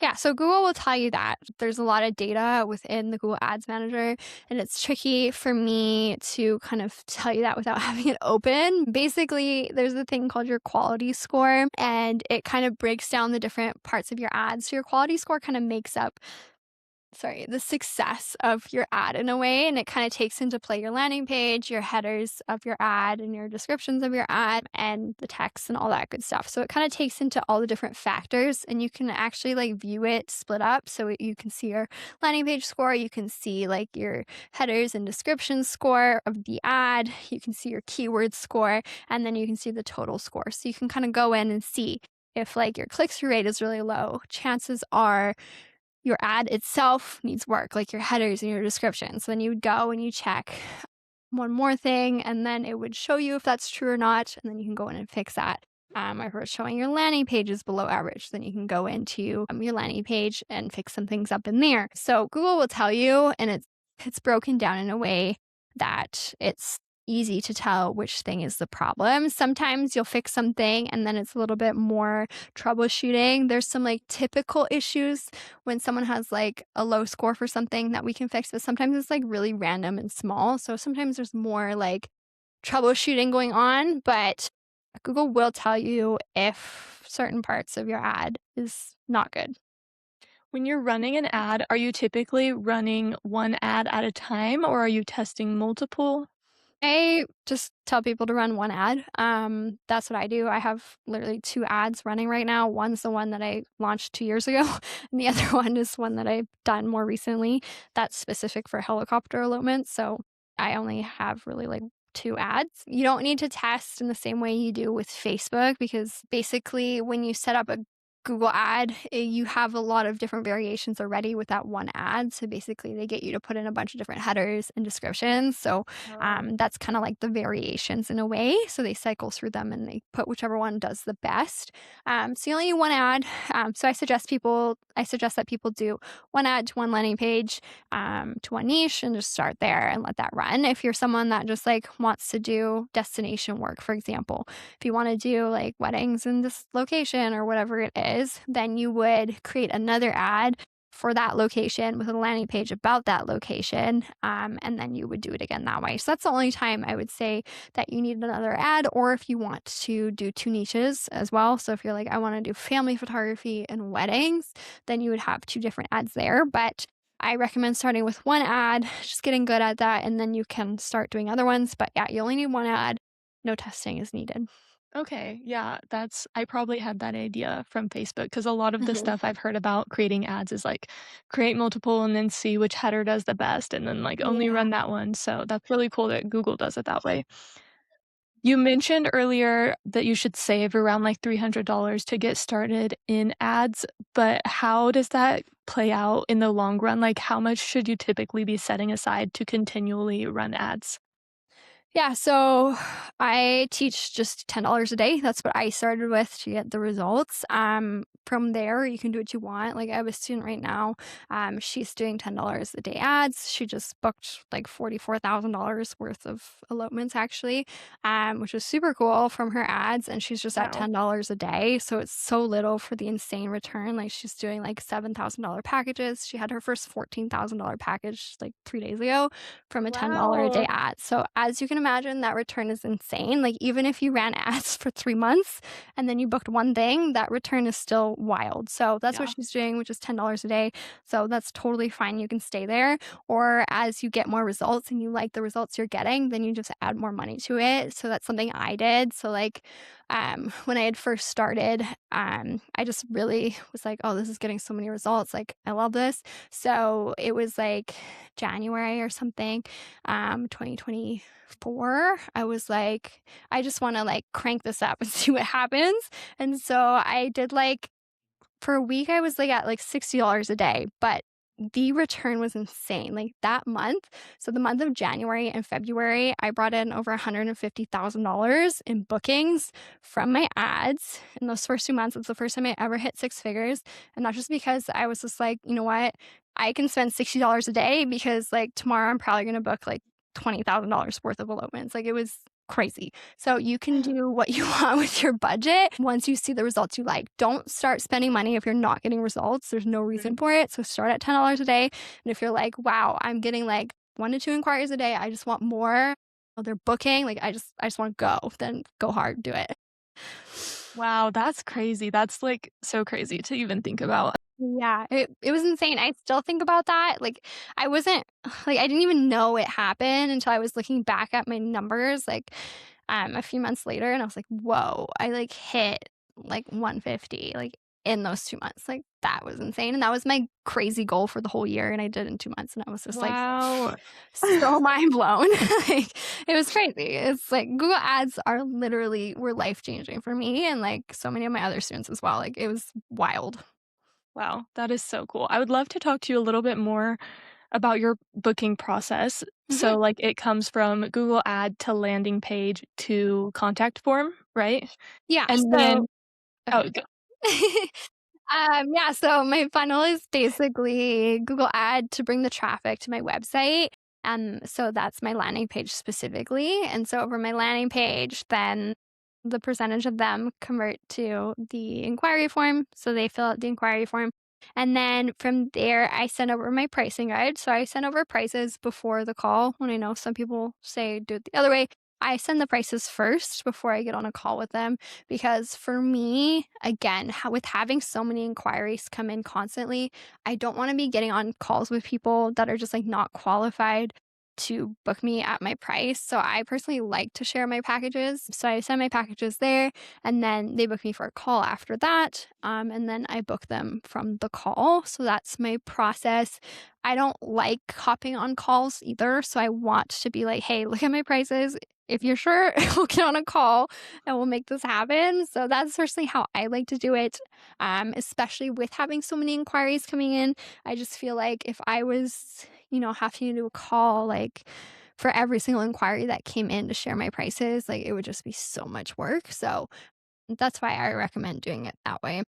Yeah, so Google will tell you that there's a lot of data within the Google Ads Manager, and it's tricky for me to kind of tell you that without having it open. Basically, there's a thing called your quality score, and it kind of breaks down the different parts of your ads. So your quality score kind of makes up the success of your ad in a way. And it kind of takes into play your landing page, your headers of your ad, and your descriptions of your ad, and the text and all that good stuff. So it kind of takes into all the different factors, and you can actually like view it split up. So you can see your landing page score, you can see like your headers and description score of the ad, you can see your keyword score, and then you can see the total score. So you can kind of go in and see if like your click-through rate is really low, chances are your ad itself needs work, like your headers and your description. So then you would go and you check one more thing, and then it would show you if that's true or not, and then you can go in and fix that. If it's showing your landing page is below average, then you can go into your landing page and fix some things up in there. So Google will tell you, and it's broken down in a way that it's easy to tell which thing is the problem. Sometimes you'll fix something and then it's a little bit more troubleshooting. There's some like typical issues when someone has like a low score for something that we can fix, but sometimes it's like really random and small. So sometimes there's more like troubleshooting going on, but Google will tell you if certain parts of your ad is not good. When you're running an ad, are you typically running one ad at a time or are you testing multiple? I just tell people to run one ad. That's what I do. I have literally two ads running right now. One's the one that I launched 2 years ago, and the other one is one that I've done more recently. That's specific for helicopter elopements. So I only have really like two ads. You don't need to test in the same way you do with Facebook because basically when you set up a Google ad, you have a lot of different variations already with that one ad. So basically, they get you to put in a bunch of different headers and descriptions. So Oh. that's kind of like the variations in a way. So they cycle through them and they put whichever one does the best. So you only need one ad. So I suggest that people do one ad to one landing page, to one niche, and just start there and let that run. If you're someone that just like wants to do destination work, for example, if you want to do like weddings in this location or whatever it is, then you would create another ad for that location with a landing page about that location. And then you would do it again that way. So that's the only time I would say that you need another ad, or if you want to do two niches as well. So if you're like, I want to do family photography and weddings, then you would have two different ads there. But I recommend starting with one ad, just getting good at that, and then you can start doing other ones. But yeah, you only need one ad. No testing is needed. Okay, yeah, I probably had that idea from Facebook because a lot of the Mhm. stuff I've heard about creating ads is like create multiple and then see which header does the best and then like only Yeah. run that one. So that's really cool that Google does it that way. You mentioned earlier that you should save around like $300 to get started in ads, but how does that play out in the long run? Like how much should you typically be setting aside to continually run ads? Yeah, so I teach just $10 a day. That's what I started with to get the results. From there, you can do what you want. Like I have a student right now. She's doing $10 a day ads. She just booked like $44,000 worth of elopements, actually, which is super cool from her ads. And she's just at Wow. $10 a day, so it's so little for the insane return. Like she's doing like $7,000 packages. She had her first $14,000 package like 3 days ago from a $10 a day Wow. ad. So as you can imagine, that return is insane. Like even if you ran ads for 3 months and then you booked one thing, that return is still wild. So that's what Yeah. she's doing, which is $10 a day. So that's totally fine. You can stay there. Or as you get more results and you like the results you're getting, then you just add more money to it. So that's something I did. So like when I had first started, I just really was like, oh, this is getting so many results. Like I love this. So it was like January or something, 2024, I was like, I just want to like crank this up and see what happens. And so I did like for a week, I was like at like $60 a day, but the return was insane. Like that month, so the month of January and February, I brought in over $150,000 in bookings from my ads. In those first 2 months, it's the first time I ever hit six figures. And that's just because I was just like, you know what? I can spend $60 a day because like tomorrow I'm probably going to book like $20,000 worth of elopements. Like it was crazy. So you can do what you want with your budget once you see the results you like. Don't start spending money if you're not getting results. There's no Mhm. reason for it. So start at $10 a day. And if you're like, wow, I'm getting like 1 to 2 inquiries a day, I just want more. Oh, they're booking, like I just want to go, then go hard, do it. Wow, that's crazy. That's, like, so crazy to even think about. Yeah, it was insane. I still think about that. Like I wasn't like I didn't even know it happened until I was looking back at my numbers like a few months later and I was like, "Whoa, I like hit like 150 like in those 2 months." Like that was insane and that was my crazy goal for the whole year and I did in 2 months and I was just like Wow. so mind blown. Like it was crazy. It's like Google Ads are literally were life changing for me and like so many of my other students as well. Like it was wild. Wow, that is so cool. I would love to talk to you a little bit more about your booking process. So, Mhm. like, it comes from Google ad to landing page to contact form, right? Yeah, And so then oh, okay. go Yeah, so my funnel is basically Google Ad to bring the traffic to my website. So that's my landing page specifically. And so over my landing page, then the percentage of them convert to the inquiry form. So they fill out the inquiry form. And then from there, I send over my pricing guide. So I send over prices before the call when I know some people say do it the other way. I send the prices first before I get on a call with them because for me, again, with having so many inquiries come in constantly, I don't want to be getting on calls with people that are just like not qualified to book me at my price. So I personally like to share my packages. So I send my packages there and then they book me for a call after that. And then I book them from the call. So that's my process. I don't like hopping on calls either. So I want to be like, hey, look at my prices. If you're sure, we'll get on a call and we'll make this happen. So that's personally how I like to do it, especially with having so many inquiries coming in. I just feel like if I was, having to do a call like for every single inquiry that came in to share my prices, like it would just be so much work. So that's why I recommend doing it that way.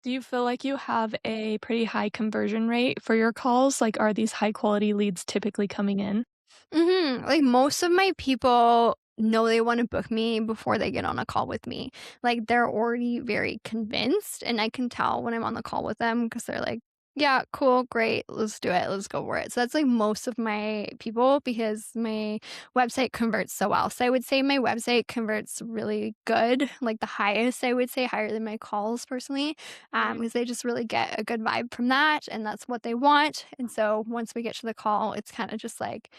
do you feel like you have a pretty high conversion rate for your calls? Like, are these high quality leads typically coming in? Like most of my people know they want to book me before they get on a call with me. Like they're already very convinced, and I can tell when I'm on the call with them because they're like, "Yeah, cool, great, let's do it, let's go for it." So that's like most of my people because my website converts so well. So I would say my website converts really good, like the highest I would say higher than my calls personally, Right. because they just really get a good vibe from that, and that's what they want. And so once we get to the call, it's kind of just like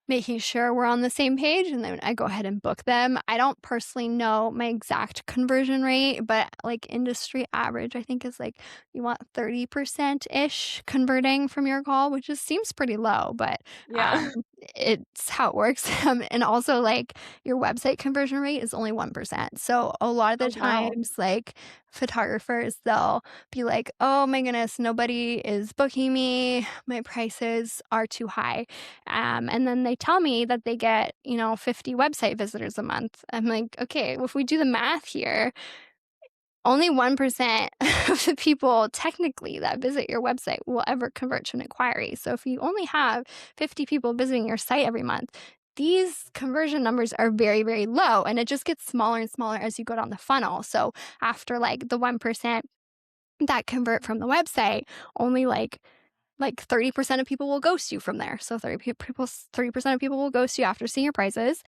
making sure we're on the same page, and then I go ahead and book them. I don't personally know my exact conversion rate, but like industry average, I think is like you want 30% ish converting from your call, which just seems pretty low. But Yeah. it's how it works. And also, like, your website conversion rate is only 1%. So a lot of the Oh, wow. times, like, photographers, they'll be like, "Oh my goodness, nobody is booking me. My prices are too high." And then they tell me that they get, 50 website visitors a month. I'm like, "Okay, well, if we do the math here, only 1% of the people technically that visit your website will ever convert to an inquiry. So if you only have 50 people visiting your site every month, these conversion numbers are very, very low. And it just gets smaller and smaller as you go down the funnel. So after like the 1% that convert from the website, only like 30% of people will ghost you from there. So 30% of people will ghost you after seeing your prices,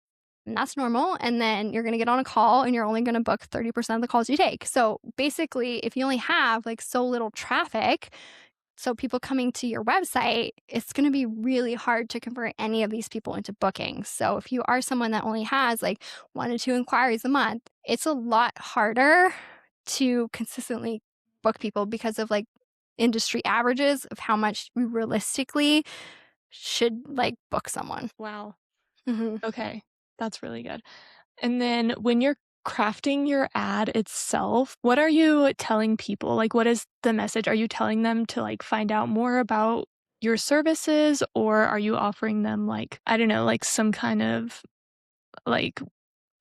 and that's normal. And then you're going to get on a call and you're only going to book 30% of the calls you take. So basically, if you only have like so little traffic, so people coming to your website, it's going to be really hard to convert any of these people into bookings. So if you are someone that only has like 1 to 2 inquiries a month, it's a lot harder to consistently book people because of like industry averages of how much we realistically should like book someone. Wow. Mhm. Okay. That's really good. And then when you're crafting your ad itself, what are you telling people? Like, what is the message? Are you telling them to like find out more about your services, or are you offering them like, I don't know, like some kind of like,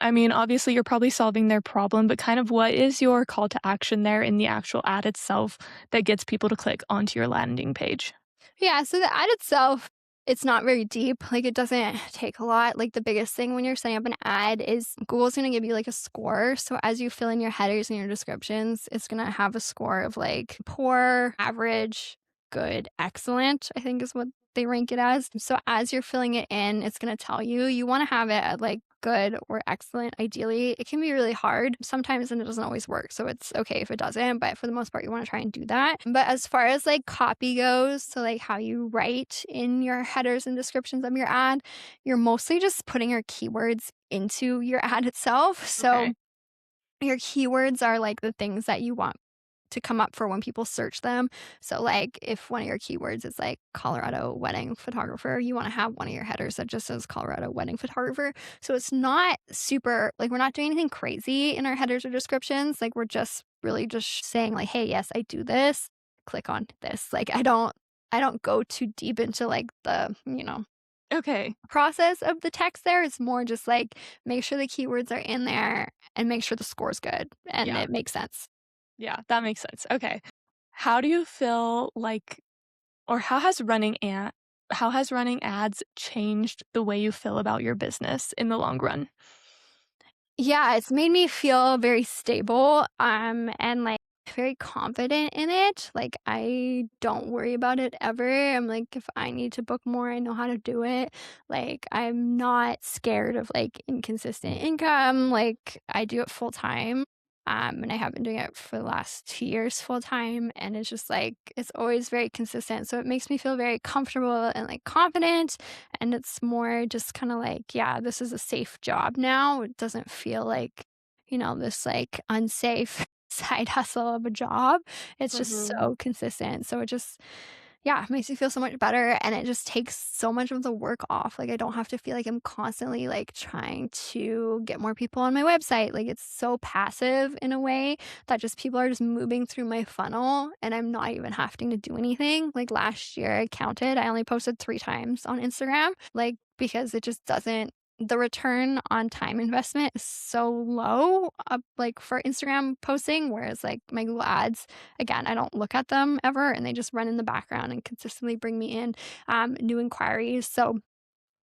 I mean, obviously you're probably solving their problem, but kind of what is your call to action there in the actual ad itself that gets people to click onto your landing page? Yeah, so the ad itself, it's not very deep. Like it doesn't take a lot. Like the biggest thing when you're setting up an ad is Google's going to give you like a score. So as you fill in your headers and your descriptions, it's going to have a score of like poor, average, good, excellent, I think is what they rank it as. So as you're filling it in, it's going to tell you you want to have it at like good or excellent. Ideally, it can be really hard sometimes and it doesn't always work. So it's okay if it doesn't, but for the most part, you want to try and do that. But as far as like copy goes, so like how you write in your headers and descriptions of your ad, you're mostly just putting your keywords into your ad itself. So Okay. your keywords are like the things that you want to come up for when people search them. So, like, if one of your keywords is like Colorado wedding photographer, you want to have one of your headers that just says Colorado wedding photographer. So, it's not super, like, we're not doing anything crazy in our headers or descriptions. Like, we're just really just saying, like, hey, yes, I do this. Click on this. Like, I don't go too deep into like the, Okay. process of the text there. It's more just like make sure the keywords are in there and make sure the score's good and Yeah. it makes sense. Yeah. That makes sense. Okay. How do you feel like, or how has running ads changed the way you feel about your business in the long run? Yeah, it's made me feel very stable, and, like, very confident in it. Like, I don't worry about it ever. I'm like, if I need to book more, I know how to do it. Like, I'm not scared of, like, inconsistent income. Like, I do it full time, and I have been doing it for the last 2 years full time, and it's just, like, it's always very consistent. So it makes me feel very comfortable and, like, confident, and it's more just kinda like, yeah, this is a safe job now. It doesn't feel like, this, like, unsafe side hustle of a job. It's just Mhm. so consistent. So it just yeah, it makes me feel so much better, and it just takes so much of the work off. Like, I don't have to feel like I'm constantly, like, trying to get more people on my website. Like, it's so passive in a way that just people are just moving through my funnel, and I'm not even having to do anything. Like, last year, I counted, I only posted 3 times on Instagram, like, because it just doesn't the return on time investment is so low, like, for Instagram posting, whereas, like, my Google Ads, again, I don't look at them ever, and they just run in the background and consistently bring me in, new inquiries. So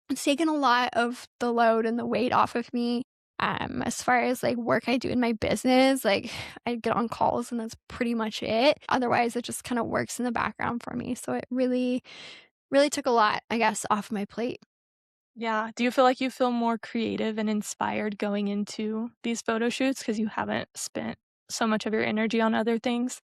it's taken a lot of the load and the weight off of me. As far as like work I do in my business, like I get on calls and that's pretty much it. Otherwise, it just kind of works in the background for me. So it really, really took a lot, I guess, off my plate. Yeah. Do you feel like you feel more creative and inspired going into these photo shoots because you haven't spent so much of your energy on other things?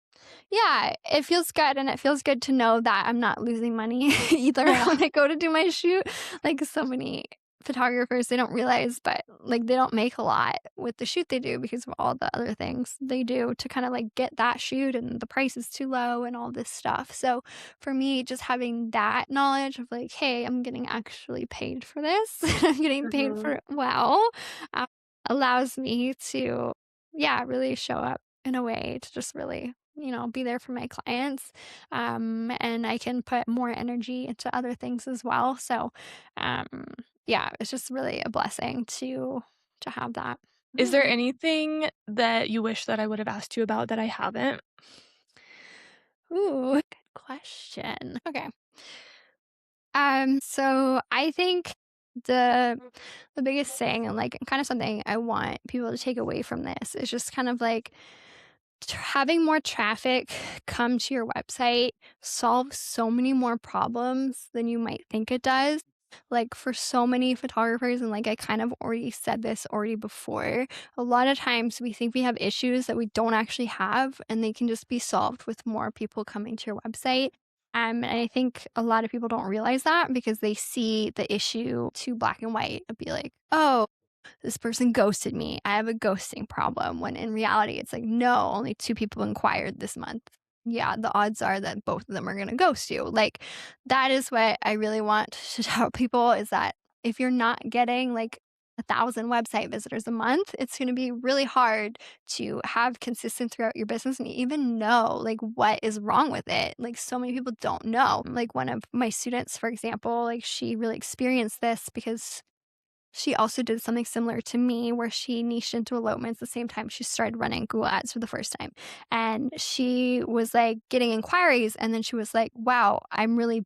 Yeah, it feels good, and it feels good to know that I'm not losing money either Yeah. when I go to do my shoot. Like, so many photographers, they don't realize, but like they don't make a lot with the shoot they do because of all the other things they do to kind of like get that shoot and the price is too low and all this stuff. So for me, just having that knowledge of like, hey, I'm getting actually paid for this, I'm getting paid for Mhm. it well, uh, allows me to, yeah, really show up in a way to just really, be there for my clients. And I can put more energy into other things as well. So, um, yeah, it's just really a blessing to have that. Is there anything that you wish that I would have asked you about that I haven't? Ooh, good question. Okay. So I think the the biggest thing and like kind of something I want people to take away from this is just kind of like having more traffic come to your website solves so many more problems than you might think it does. Like for so many photographers, and like I kind of already said this already before, a lot of times we think we have issues that we don't actually have, and they can just be solved with more people coming to your website. And I think a lot of people don't realize that because they see the issue too black and white and be like, oh, this person ghosted me. I have a ghosting problem. When in reality, it's like, no, only two people inquired this month. Yeah, the odds are that both of them are going to ghost you. Like, that is what I really want to tell people is that if you're not getting like 1,000 website visitors a month, it's going to be really hard to have consistent throughout your business and even know like what is wrong with it. Like, so many people don't know. Like, one of my students, for example, like, she really experienced this because she also did something similar to me where she niched into elopements the same time she started running Google Ads for the first time. And she was like getting inquiries. And then she was like, wow, I'm really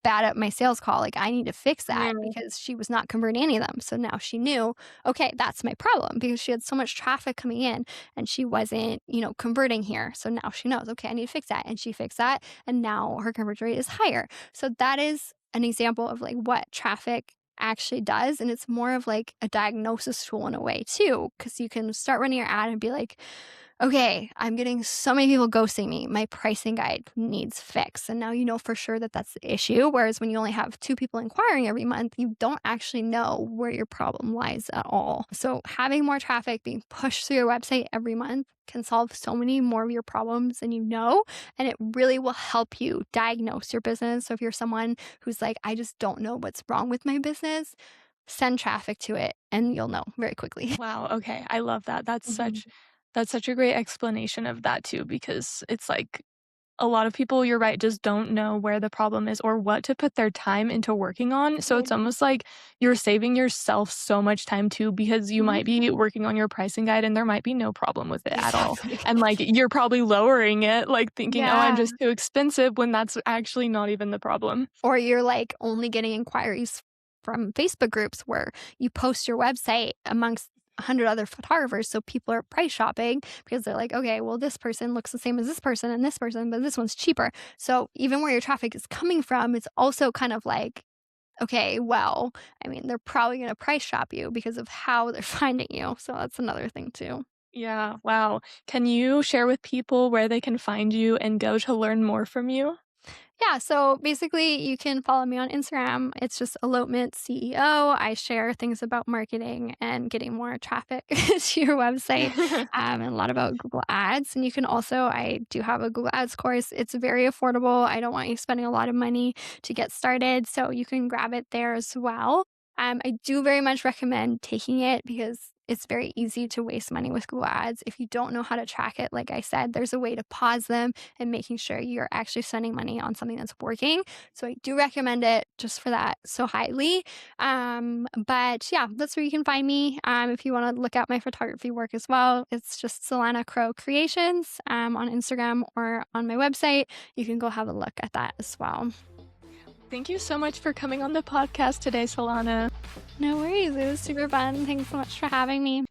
bad at my sales call. Like, I need to fix that Mm. because she was not converting any of them. So now she knew, okay, that's my problem because she had so much traffic coming in and she wasn't, converting here. So now she knows, okay, I need to fix that. And she fixed that. And now her conversion rate is higher. So that is an example of like what traffic actually does. And it's more of like a diagnosis tool in a way too, because you can start running your ad and be like, okay, I'm getting so many people ghosting me. My pricing guide needs fixed. And now you know for sure that that's the issue. Whereas when you only have two people inquiring every month, you don't actually know where your problem lies at all. So having more traffic being pushed through your website every month can solve so many more of your problems than you know. And it really will help you diagnose your business. So if you're someone who's like, I just don't know what's wrong with my business, send traffic to it and you'll know very quickly. Wow, okay, I love that. That's Mhm. such a great explanation of that too, because it's like a lot of people, you're right, just don't know where the problem is or what to put their time into working on. So it's almost like you're saving yourself so much time too, because you Mhm. might be working on your pricing guide and there might be no problem with it at all. Exactly. And like you're probably lowering it, like thinking, oh, I'm Yeah. just too expensive when that's actually not even the problem. Or you're like only getting inquiries from Facebook groups where you post your website amongst 100 other photographers. So people are price shopping because they're like, okay, well, this person looks the same as this person and this person, but this one's cheaper. So even where your traffic is coming from, it's also kind of like, okay, well, I mean, they're probably going to price shop you because of how they're finding you. So that's another thing too. Yeah, wow. Can you share with people where they can find you and go to learn more from you? Yeah, so basically, you can follow me on Instagram. It's just elopement CEO. I share things about marketing and getting more traffic to your website, and a lot about Google Ads. And you can also, I do have a Google Ads course. It's very affordable. I don't want you spending a lot of money to get started, so you can grab it there as well. I do very much recommend taking it because it's very easy to waste money with Google Ads. If you don't know how to track it, like I said, there's a way to pause them and making sure you're actually spending money on something that's working. So I do recommend it just for that so highly. But yeah, that's where you can find me. If you want to look at my photography work as well, it's just Solana Crow Creations on Instagram or on my website. You can go have a look at that as well. Thank you so much for coming on the podcast today, Solana. No worries. It was super fun. Thanks so much for having me.